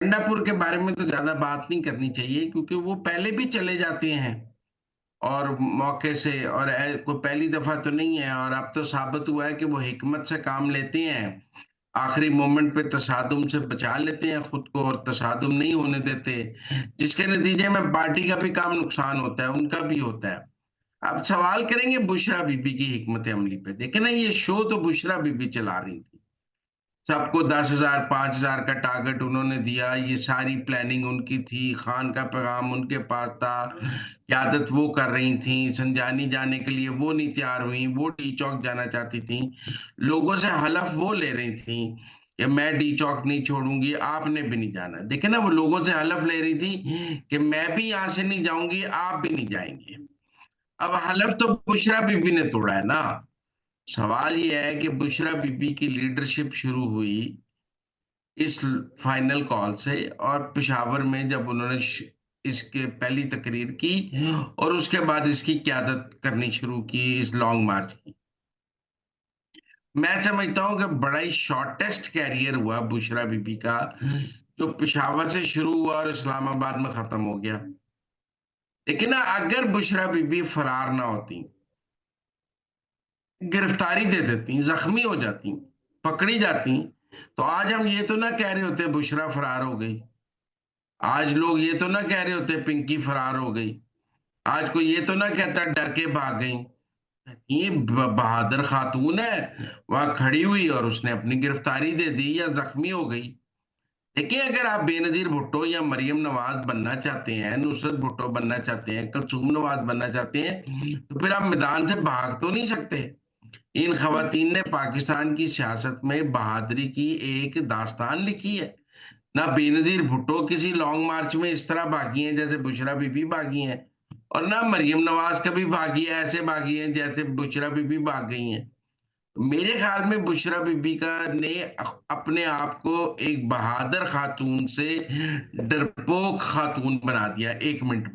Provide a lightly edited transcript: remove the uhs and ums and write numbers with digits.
गंडापुर के बारे में तो ज्यादा बात नहीं करनी चाहिए क्योंकि वो पहले भी चले जाते हैं और मौके से, और कोई पहली दफा तो नहीं है। और अब तो साबित हुआ है कि वो हिकमत से काम लेते हैं, आखिरी मोमेंट पे तसादुम से बचा लेते हैं खुद को और तसादुम नहीं होने देते, जिसके नतीजे में पार्टी का भी काम नुकसान होता है, उनका भी होता है। अब सवाल करेंगे बुशरा बीबी की हिकमत अमली पे। देखे ना, ये शो तो बुशरा बीबी चला रही थी, सबको 10,000 5,000 का टारगेट उन्होंने दिया, ये सारी प्लानिंग उनकी थी, खान का पैगाम उनके पास था, क्यादत वो कर रही थी, संजानी जाने के लिए वो नहीं तैयार हुई, वो डी चौक जाना चाहती थी, लोगों से हलफ वो ले रही थी कि मैं डी चौक नहीं छोड़ूंगी, आपने भी नहीं जाना। देखे ना, वो लोगों से हलफ ले रही थी कि मैं भी यहां से नहीं जाऊंगी, आप भी नहीं जाएंगे। अब हलफ तो बुशरा बीबी ने तोड़ा है ना। सवाल यह है कि बुशरा बीबी की लीडरशिप शुरू हुई इस फाइनल कॉल से, और पेशावर में जब उन्होंने इसके पहली तकरीर की और उसके बाद इसकी क्यादत करनी शुरू की इस लॉन्ग मार्च की। मैं समझता हूं कि बड़ा ही शॉर्टेस्ट कैरियर हुआ बुशरा बीबी का, जो पेशावर से शुरू हुआ और इस्लामाबाद में खत्म हो गया। लेकिन ना, अगर बुशरा बीबी फरार ना होती, गिरफ्तारी दे देती, जख्मी हो जाती, पकड़ी जाती, तो आज हम ये तो ना कह रहे होते बुशरा फरार हो गई। आज लोग ये तो ना कह रहे होते पिंकी फरार हो गई। आज कोई ये तो ना कहता डर के भाग गई। ये बहादुर खातून है, वहां खड़ी हुई और उसने अपनी गिरफ्तारी दे दी या जख्मी हो गई। देखिए, अगर आप बेनजीर भुट्टो या मरियम नवाज बनना चाहते हैं, नुसरत भुट्टो बनना चाहते हैं, कुलसूम नवाज बनना चाहते हैं, तो फिर आप मैदान से भाग तो नहीं सकते। इन खवातीन ने पाकिस्तान की सियासत में बहादुरी की एक दास्तान लिखी है। ना बेनजीर भुट्टो किसी लॉन्ग मार्च में इस तरह भागी हैं जैसे बुशरा बीबी भागी हैं, और ना मरियम नवाज कभी भागी है, ऐसे भागी हैं जैसे बुशरा बीबी भाग गई हैं। मेरे ख्याल में बुशरा बीबी का ने अपने आप को एक बहादुर खातून से डरपोक खातून बना दिया 1 मिनट में।